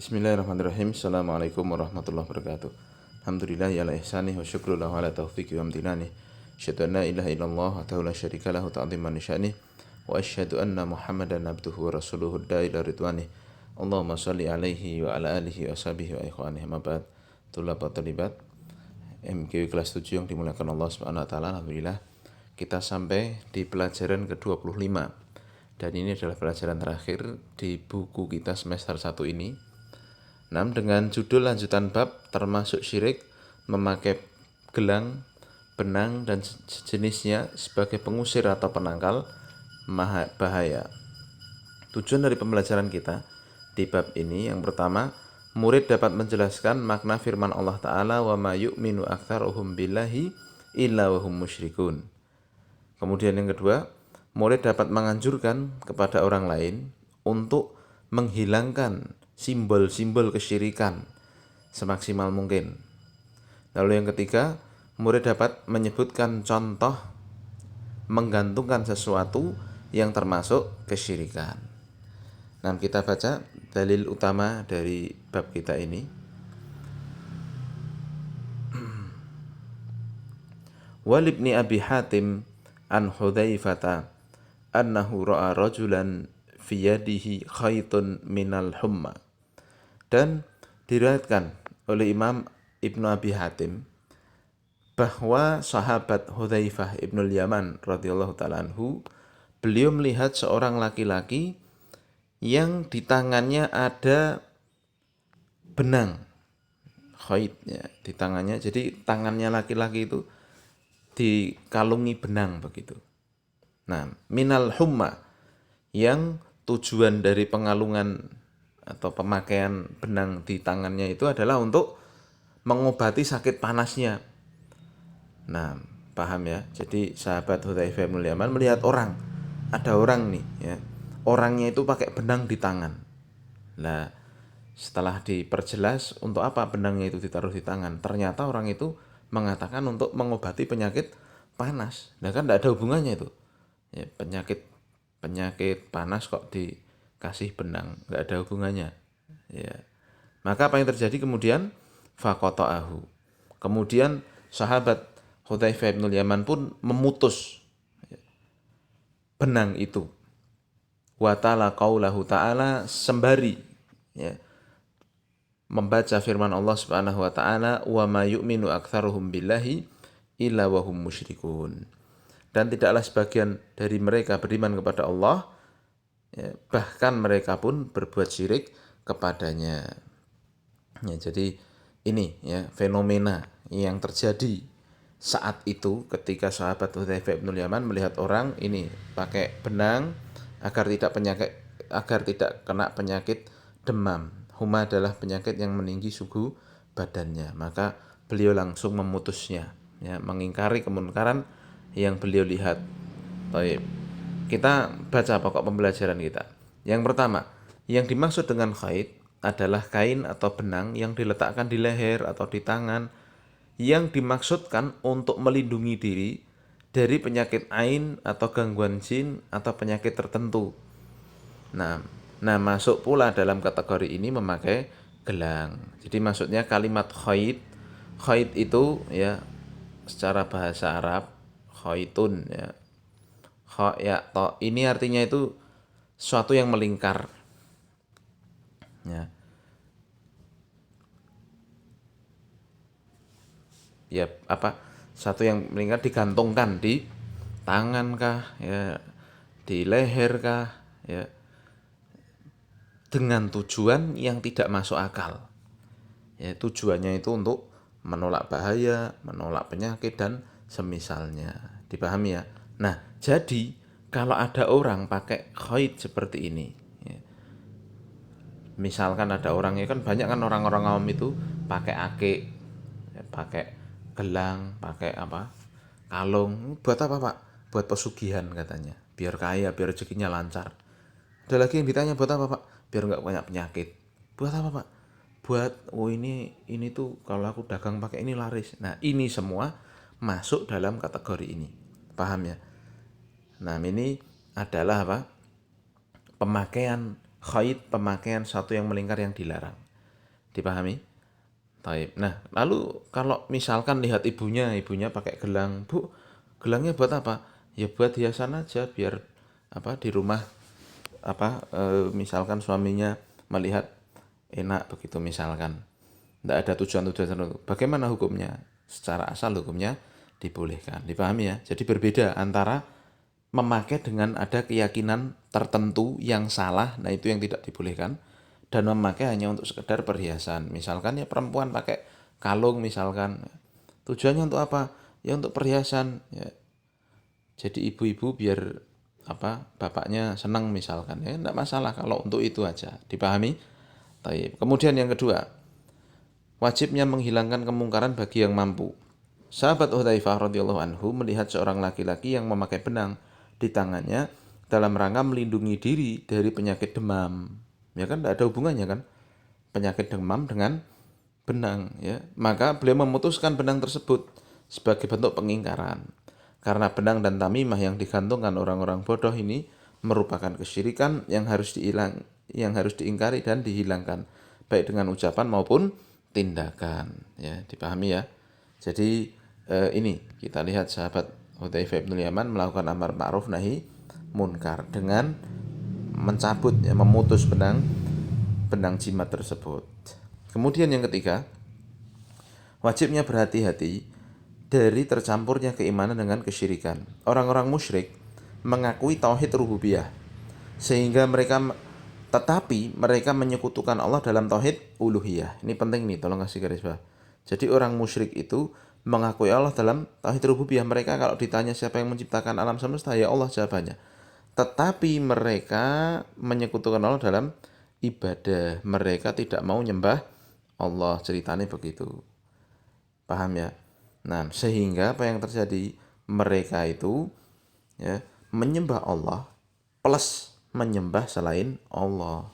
Bismillahirrahmanirrahim. Assalamualaikum warahmatullahi wabarakatuh. Alhamdulillah ya la ihsani wa syukru lahu ala taufiqi wa amtinani. Asyhadu an la ilaha illallah wa la syarika lahu ta'dhiman sya'ni wa asyhadu anna Muhammadan abduhu wa rasuluhu da'i ila ridwani. Allahumma shalli alaihi wa ala alihi wa sahbihi wa ikhwanihi ma ba'd. Tulab wa talibat MKW kelas 7 yang dimuliakan Allah Subhanahu wa taala. Alhamdulillah kita sampai di pelajaran ke-25. Dan ini adalah pelajaran terakhir di buku kita semester 1 ini. Dengan judul lanjutan bab termasuk syirik memakai gelang, benang dan sejenisnya sebagai pengusir atau penangkal bahaya. Tujuan dari pembelajaran kita di bab ini yang pertama, murid dapat menjelaskan makna firman Allah Ta'ala wa ma yu'minu aktsaruhum billahi illa wa hum musyrikun. Kemudian yang kedua, murid dapat menganjurkan kepada orang lain untuk menghilangkan simbol-simbol kesyirikan semaksimal mungkin. Lalu yang ketiga, murid dapat menyebutkan contoh menggantungkan sesuatu yang termasuk kesyirikan. Nah, kita baca dalil utama dari bab kita ini. Walibni Abi Hatim an Hudzaifata annahu ra'a rajulan fi yadihi khaitun minal humma. Dan diriwayatkan oleh Imam Ibnu Abi Hatim bahwa sahabat Hudzaifah Ibnul Yaman radhiyallahu ta'ala anhu, beliau melihat seorang laki-laki yang di tangannya ada benang khaitnya di tangannya. Jadi tangannya laki-laki itu dikalungi benang begitu. Nah, minal humma, yang tujuan dari pengalungan atau pemakaian benang di tangannya itu adalah untuk mengobati sakit panasnya. Nah, paham ya? Jadi sahabat Hudzaifah bin Yaman melihat ada orang nih ya. Orangnya itu pakai benang di tangan. Nah, setelah diperjelas untuk apa benangnya itu ditaruh di tangan, ternyata orang itu mengatakan untuk mengobati penyakit panas. Nah, kan tidak ada hubungannya itu. Ya, penyakit panas kok dikasih benang, nggak ada hubungannya. Ya. Maka apa yang terjadi kemudian? Faqata'ahu. Kemudian sahabat Hudzaifah bin Yaman pun memutus benang itu. Wa ta'ala qaulahu ta'ala, sembari ya, membaca firman Allah Subhanahu wa taala, wa ma yu'minu aktsaruhum billahi illa wa hum musyrikun. Dan tidaklah sebagian dari mereka beriman kepada Allah, ya, bahkan mereka pun berbuat syirik kepadanya. Ya, jadi ini ya fenomena yang terjadi saat itu ketika sahabat Hudzaifah bin Yaman melihat orang ini pakai benang agar tidak kena penyakit demam. Huma adalah penyakit yang meninggi suhu badannya. Maka beliau langsung memutusnya, ya, mengingkari kemunkaran yang beliau lihat. Baik. Kita baca pokok pembelajaran kita. Yang pertama, yang dimaksud dengan khait adalah kain atau benang yang diletakkan di leher atau di tangan yang dimaksudkan untuk melindungi diri dari penyakit ain atau gangguan jin atau penyakit tertentu. Nah, masuk pula dalam kategori ini memakai gelang. Jadi maksudnya kalimat khait itu ya secara bahasa Arab khaitun ya. Ini artinya itu sesuatu yang melingkar. Ya. Ya, satu yang melingkar digantungkan di tangan kah ya, di leher kah ya, dengan tujuan yang tidak masuk akal. Ya, tujuannya itu untuk menolak bahaya, menolak penyakit dan semisalnya. Dipahami ya? Nah, jadi kalau ada orang pakai khait seperti ini, ya, misalkan ada orang, ya kan banyak kan orang-orang awam itu pakai akik, ya, pakai gelang, pakai kalung. Buat apa, Pak? Buat pesugihan katanya, biar kaya, biar rezekinya lancar. Ada lagi yang ditanya, buat apa, Pak? Biar nggak banyak penyakit. Buat apa, Pak? Buat ini tuh kalau aku dagang pakai ini laris. Nah, ini semua masuk dalam kategori ini. Paham ya? Nah, ini adalah pemakaian khait, pemakaian satu yang melingkar yang dilarang. Dipahami? Taib. Nah, lalu kalau misalkan lihat ibunya pakai gelang, Bu, gelangnya buat apa? Ya buat hiasan aja biar di rumah misalkan suaminya melihat enak begitu misalkan. Tidak ada tujuan-tujuan tertentu. Bagaimana hukumnya? Secara asal hukumnya dibolehkan. Dipahami ya? Jadi berbeda antara memakai dengan ada keyakinan tertentu yang salah, nah itu yang tidak dibolehkan, dan memakai hanya untuk sekedar perhiasan. Misalkan ya perempuan pakai kalung misalkan, tujuannya untuk apa? Ya untuk perhiasan. Ya. Jadi ibu-ibu biar bapaknya senang misalkan, ya tidak masalah kalau untuk itu aja. Dipahami? Taib. Kemudian yang kedua, wajibnya menghilangkan kemungkaran bagi yang mampu. Sahabat Hudzaifah radhiyallahu anhu melihat seorang laki-laki yang memakai benang di tangannya dalam rangka melindungi diri dari penyakit demam. Ya kan tidak ada hubungannya kan penyakit demam dengan benang ya. Maka beliau memutuskan benang tersebut sebagai bentuk pengingkaran. Karena benang dan tamimah yang digantungkan orang-orang bodoh ini merupakan kesyirikan yang harus diingkari dan dihilangkan baik dengan ucapan maupun tindakan ya, dipahami ya. Jadi ini kita lihat sahabat Hudzaifah bin Yaman melakukan amar ma'ruf nahi munkar dengan mencabut ya, memutus benang jimat tersebut. Kemudian yang ketiga, wajibnya berhati-hati dari tercampurnya keimanan dengan kesyirikan. Orang-orang musyrik mengakui tauhid rububiyah sehingga mereka menyekutukan Allah dalam tauhid uluhiyah. Ini penting nih, tolong kasih garis bawah. Jadi orang musyrik itu mengakui Allah dalam tauhid rububiyah. Mereka kalau ditanya siapa yang menciptakan alam semesta, ya Allah jawabannya. Tetapi mereka menyekutukan Allah dalam ibadah. Mereka tidak mau nyembah Allah, ceritanya begitu. Paham ya? Nah, sehingga apa yang terjadi? Mereka itu ya menyembah Allah plus menyembah selain Allah.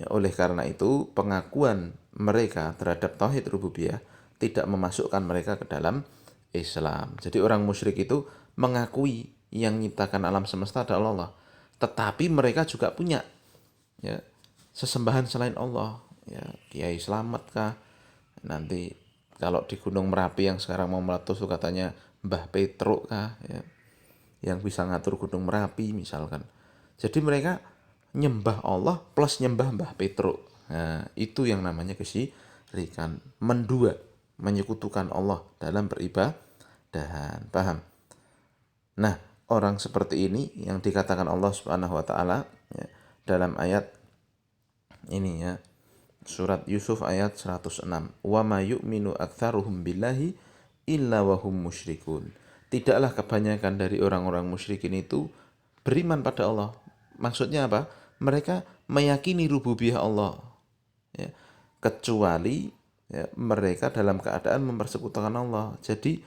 Ya, oleh karena itu, pengakuan mereka terhadap tauhid rububiyah tidak memasukkan mereka ke dalam Islam. Jadi orang musyrik itu mengakui yang menciptakan alam semesta adalah Allah, tetapi mereka juga punya ya sesembahan selain Allah. Ya, Kiai Slamet kah? Nanti kalau di Gunung Merapi yang sekarang mau meletus tuh katanya Mbah Petruk kah? Ya, yang bisa ngatur Gunung Merapi misalkan. Jadi mereka nyembah Allah plus nyembah Mbah Petruk. Nah, itu yang namanya kesyirikan. Mendua, menyekutukan Allah dalam beribadahan. Paham? Nah, orang seperti ini yang dikatakan Allah Subhanahu wa taala ya, dalam ayat ini ya. Surat Yusuf ayat 106. Wa ma yu'minu aktsaruhum billahi illa wa hum musyrikun. Tidaklah kebanyakan dari orang-orang musyrikin itu beriman pada Allah. Maksudnya apa? Mereka meyakini rububiyah Allah. Ya. Kecuali ya, mereka dalam keadaan mempersekutukan Allah. Jadi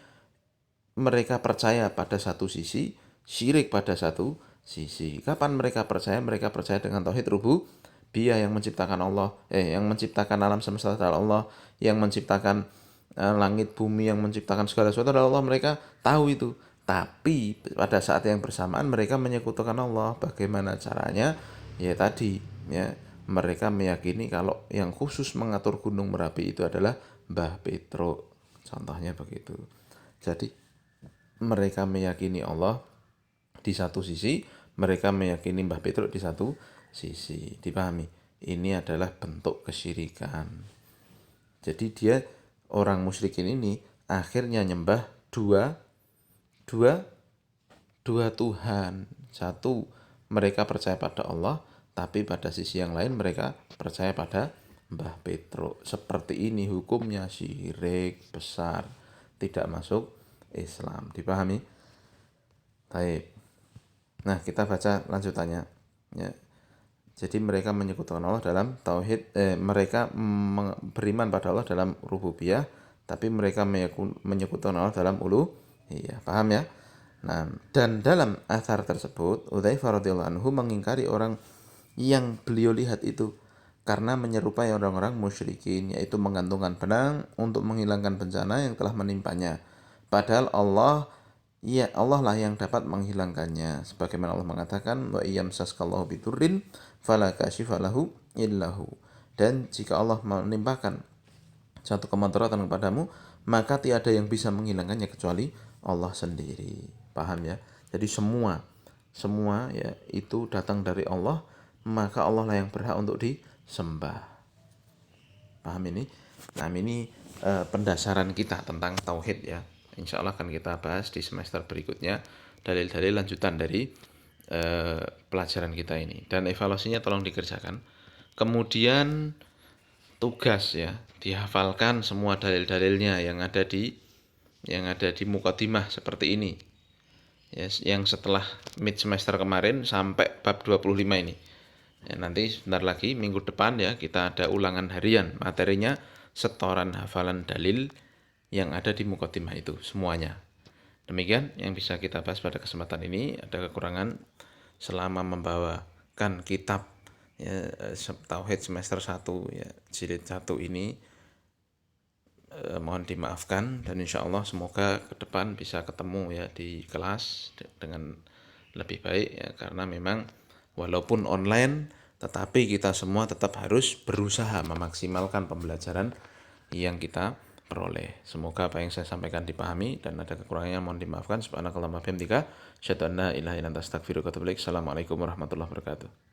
mereka percaya pada satu sisi, syirik pada satu sisi. Kapan mereka percaya? Mereka percaya dengan tauhid rububiyah yang menciptakan Allah, yang menciptakan alam semesta adalah Allah, yang menciptakan langit bumi, yang menciptakan segala sesuatu adalah Allah. Mereka tahu itu. Tapi pada saat yang bersamaan mereka menyekutukan Allah. Bagaimana caranya? Ya tadi, ya mereka meyakini kalau yang khusus mengatur Gunung Merapi itu adalah Mbah Petruk. Contohnya begitu. Jadi mereka meyakini Allah di satu sisi, mereka meyakini Mbah Petruk di satu sisi. Dipahami? Ini adalah bentuk kesyirikan. Jadi dia orang musyrikin ini akhirnya nyembah dua Tuhan. Satu, mereka percaya pada Allah, tapi pada sisi yang lain mereka percaya pada Mbah Petruk. Seperti ini hukumnya syirik besar, tidak masuk Islam. Dipahami? Baik. Nah, kita baca lanjutannya. Ya. Jadi mereka menyekutukan Allah dalam tauhid, mereka beriman pada Allah dalam rububiyah, tapi mereka menyekutukan Allah dalam uluhiyah. Paham ya? Nah, dan dalam athar tersebut, Hudzaifah radhiyallahu anhu mengingkari orang yang beliau lihat itu karena menyerupai orang-orang musyrikin, yaitu menggantungkan benang untuk menghilangkan bencana yang telah menimpanya. Padahal Allah lah yang dapat menghilangkannya. Sebagaimana Allah mengatakan, wa iyamsaskallahu bidurrin fala kashifa lahu illahu. Dan jika Allah menimpakan satu kemudaratan kepadamu, maka tiada yang bisa menghilangkannya kecuali Allah sendiri. Paham ya? Jadi semua ya itu datang dari Allah, maka Allah lah yang berhak untuk disembah. Paham ini? Nah, ini pendasaran kita tentang tauhid ya. Insya Allah akan kita bahas di semester berikutnya dalil-dalil lanjutan dari pelajaran kita ini. Dan evaluasinya tolong dikerjakan. Kemudian tugas ya, dihafalkan semua dalil-dalilnya yang ada di mukadimah seperti ini. Ya, yang setelah mid semester kemarin sampai bab 25 ini. Ya, nanti sebentar lagi minggu depan ya kita ada ulangan harian. Materinya setoran hafalan dalil yang ada di mukadimah itu semuanya. Demikian yang bisa kita bahas pada kesempatan ini. Ada kekurangan selama membawakan kitab ya, Tauhid semester 1 ya, jilid 1 ini mohon dimaafkan, dan insya Allah semoga ke depan bisa ketemu ya di kelas dengan lebih baik ya, karena memang walaupun online tetapi kita semua tetap harus berusaha memaksimalkan pembelajaran yang kita peroleh. Semoga apa yang saya sampaikan dipahami, dan ada kekurangannya mohon dimaafkan. Subhanakallahumma wa bihamdika asyhadu an la ilaha illa anta astaghfiruka wa atubu ilaik. Assalamualaikum warahmatullahi wabarakatuh.